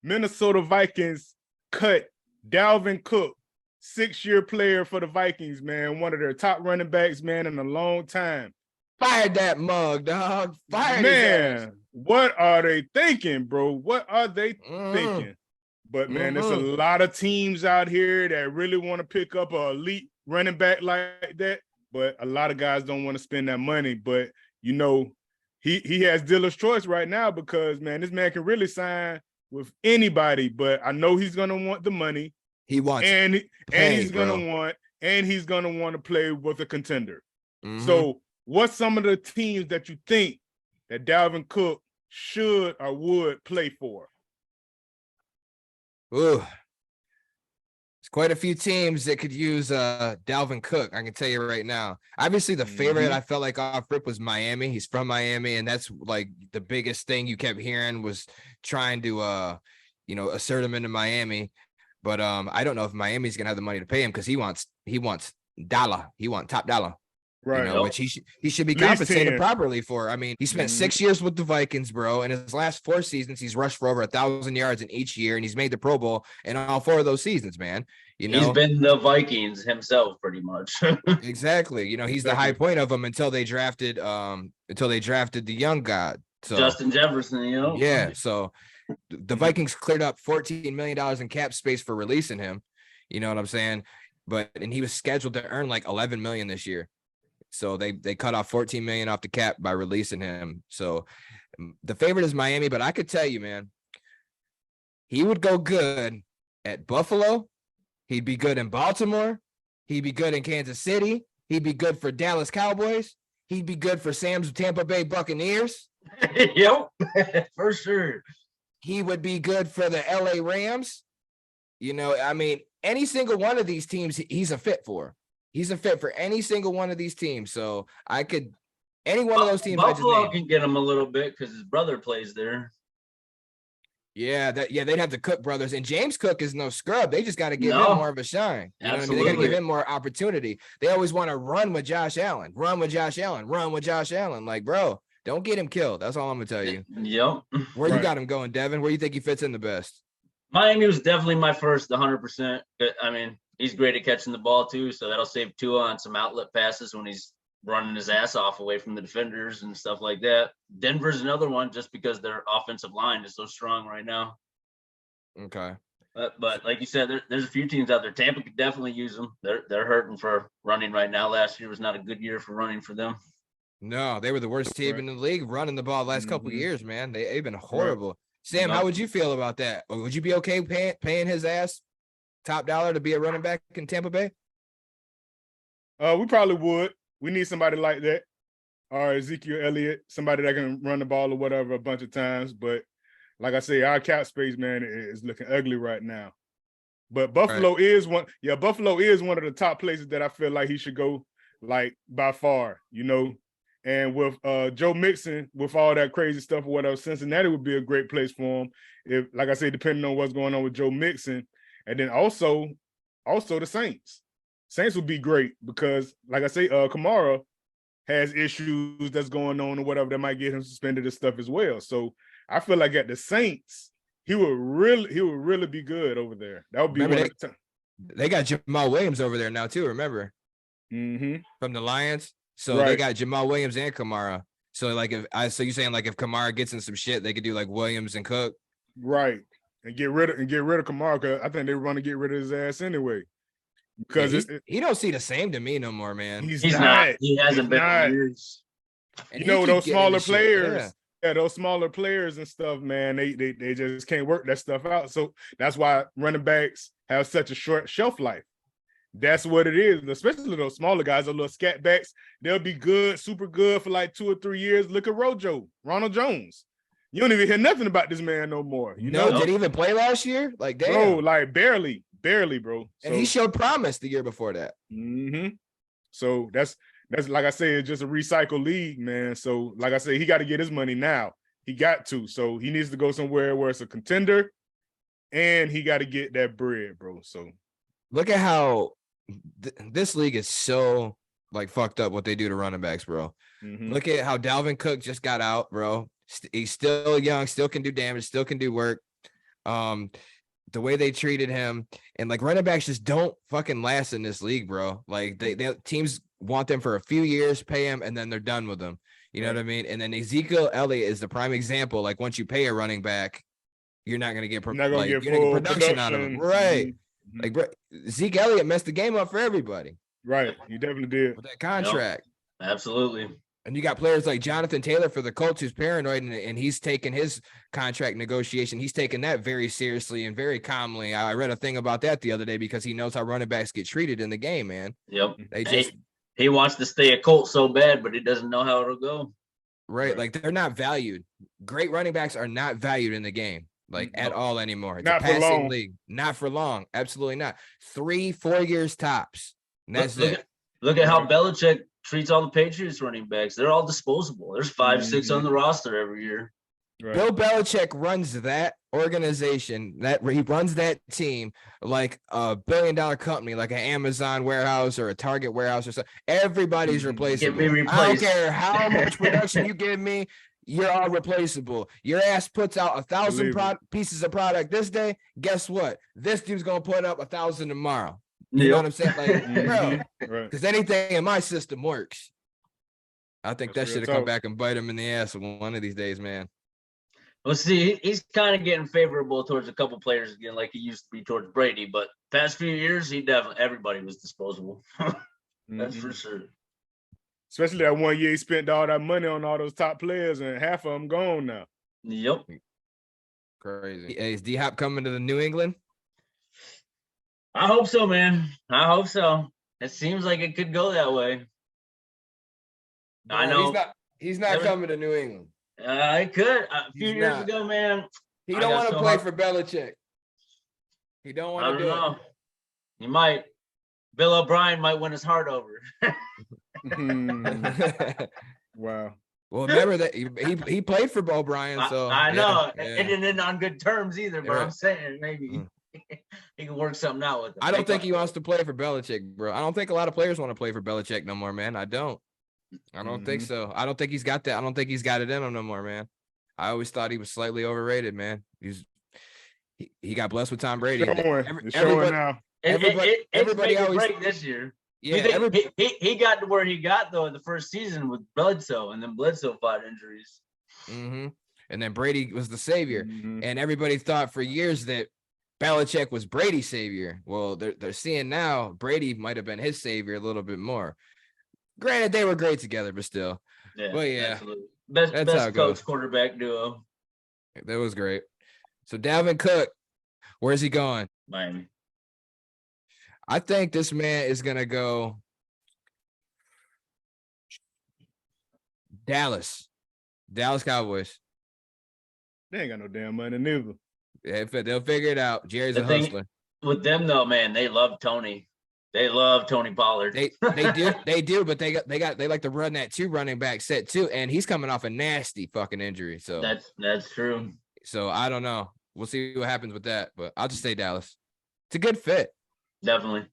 Minnesota Vikings cut Dalvin Cook, 6-year player for the Vikings, man. One of their top running backs, man, in a long time. Fired that mug, dog. Fired his ass. What are they thinking, bro? What are they thinking? But, man, there's a lot of teams out here that really want to pick up an elite running back like that, but a lot of guys don't want to spend that money. But, you know, he has dealer's choice right now because, man, this man can really sign with anybody, but I know he's going to want the money. He wants and he's going to want to play with a contender. So what's some of the teams that you think that Dalvin Cook should or would play for? Ooh, there's quite a few teams that could use Dalvin Cook. I can tell you right now. Obviously, the favorite I felt like off rip was Miami. He's from Miami, and that's like the biggest thing you kept hearing was trying to, assert him into Miami. But I don't know if Miami's gonna have the money to pay him because he wants dollar. He wants top dollar. Right. Which he should be compensated properly for. I mean, he spent 6 years with the Vikings, bro. And his last 4 seasons, he's rushed for over 1,000 yards in each year, and he's made the Pro Bowl in all 4 of those seasons, man. He's been the Vikings himself, pretty much. Exactly. He's the high point of them until they drafted the young guy. So Justin Jefferson, Yeah. So the Vikings cleared up $14 million in cap space for releasing him. You know what I'm saying? And he was scheduled to earn like $11 million this year. So they cut off $14 million off the cap by releasing him. So the favorite is Miami, but I could tell you, man, he would go good at Buffalo. He'd be good in Baltimore. He'd be good in Kansas City. He'd be good for Dallas Cowboys. He'd be good for Sam's Tampa Bay Buccaneers. Yep, for sure. He would be good for the LA Rams. Any single one of these teams, he's a fit for. He's a fit for any single one of these teams. So any one of those teams. Buffalo can get him a little bit because his brother plays there. Yeah, they'd have the Cook brothers, and James Cook is no scrub. They just got to give him more of a shine. You know what I mean? They got to give him more opportunity. They always want to run with Josh Allen. Like, bro, don't get him killed. That's all I'm gonna tell you. Yep. Where you got him going, Devin? Where you think he fits in the best? Miami was definitely my first, 100%. I mean, he's great at catching the ball too, so that'll save Tua on some outlet passes when he's running his ass off away from the defenders and stuff like that. Denver's another one just because their offensive line is so strong right now. Okay. But like you said, there's a few teams out there. Tampa could definitely use them. They're hurting for running right now. Last year was not a good year for running for them. No, they were the worst team in the league running the ball the last couple of years, man. They've been horrible. Sam, how would you feel about that? Or would you be okay paying his ass top dollar to be a running back in Tampa Bay? We probably would. We need somebody like that, or Ezekiel Elliott, somebody that can run the ball or whatever a bunch of times. But like I say, our cap space, man, is looking ugly right now. But Buffalo is one. Yeah, Buffalo is one of the top places that I feel like he should go, like by far. And with Joe Mixon, with all that crazy stuff or whatever, Cincinnati would be a great place for him. If, like I say, depending on what's going on with Joe Mixon, and then also the Saints. Saints would be great because, like I say, Kamara has issues that's going on or whatever that might get him suspended and stuff as well. So I feel like at the Saints, he would really be good over there. That would be they got Jamal Williams over there now too. Remember, from the Lions. So they got Jamal Williams and Kamara. So so you're saying like if Kamara gets in some shit, they could do like Williams and Cook, right? And get rid of Kamara because I think they want to get rid of his ass anyway. Because he don't see the same to me no more, man. He's not. He hasn't been for years. And those smaller players. Yeah, those smaller players and stuff, man, they just can't work that stuff out. So that's why running backs have such a short shelf life. That's what it is. Especially those smaller guys, those little scat backs, they'll be good, super good for like 2 or 3 years. Look at Ronald Jones. You don't even hear nothing about this man no more. Did he even play last year? Like, damn. Bro, like barely, bro. And he showed promise the year before that. So that's like I say, it's just a recycle league, man. So like I say, he got to get his money now. He got to. So he needs to go somewhere where it's a contender, and he got to get that bread, bro. So look at how this league is so like fucked up what they do to running backs, bro. Look at how Dalvin Cook just got out, bro. He's still young, still can do damage, still can do work. The way they treated him, and like running backs just don't fucking last in this league, bro. Like they teams want them for a few years, pay them, and then they're done with them. You know what I mean? And then Ezekiel Elliott is the prime example. Like once you pay a running back, you're not gonna get full production out of him, right? Mm-hmm. Like bro, Zeke Elliott messed the game up for everybody. Right, he definitely did with that contract. Yep. Absolutely. And you got players like Jonathan Taylor for the Colts who's paranoid, and he's taking his contract negotiation. He's taking that very seriously and very calmly. I read a thing about that the other day because he knows how running backs get treated in the game, man. Yep. They just he wants to stay a Colt so bad, but he doesn't know how it'll go. Right. Like they're not valued. Great running backs are not valued in the game, like at all anymore. It's not a passing for long. league. Not for long. Absolutely not. 3-4 years tops. And that's it. Look at how Belichick treats all the Patriots running backs. They're all disposable. There's 5-6 on the roster every year. Right. Bill Belichick runs that organization, he runs that team like a $1 billion company, like an Amazon warehouse or a Target warehouse or something. Everybody's replaceable. I don't care how much production you give me, you're all replaceable. Your ass puts out 1,000 pieces of product this day. Guess what? This dude's gonna put up 1,000 tomorrow. You know what I'm saying? Like, bro, because anything in my system works. I think that should have come back and bite him in the ass one of these days, man. Well, see, he's kind of getting favorable towards a couple players again, like he used to be towards Brady. But past few years, everybody was disposable. That's for sure. Especially that 1 year he spent all that money on all those top players, and half of them gone now. Yep. Crazy. Hey, is D-Hop coming to the New England? I hope so, man. I hope so. It seems like it could go that way. Bro, I know he's not coming to New England. I could. A few years ago, man. He don't want to play for Belichick. He don't want to do it. He might. Bill O'Brien might win his heart over. Wow. Well, remember that he played for O'Brien, so I know. It didn't end on good terms either, but I'm saying maybe he can work something out with him. I don't think he wants to play for Belichick, bro. I don't think a lot of players want to play for Belichick no more, man. I don't think so. I don't think he's got that. I don't think he's got it in him no more, man. I always thought he was slightly overrated, man. He got blessed with Tom Brady. Everybody always break this year. Yeah, he got to where he got though in the first season with Bledsoe, and then Bledsoe fought injuries. And then Brady was the savior, and everybody thought for years that Belichick was Brady's savior. Well, they're seeing now Brady might have been his savior a little bit more. Granted, they were great together, but still. Yeah, but yeah, absolutely. Best coach quarterback duo. That was great. So Dalvin Cook, where's he going? Miami. I think this man is gonna go Dallas Cowboys. They ain't got no damn money neither. Yeah, they'll figure it out. Jerry's a hustler. With them though, man, they love Tony. They love Tony Pollard. They do, but they like to run that 2 running back set too, and he's coming off a nasty fucking injury. So that's true. So I don't know. We'll see what happens with that, but I'll just say Dallas. It's a good fit. Definitely.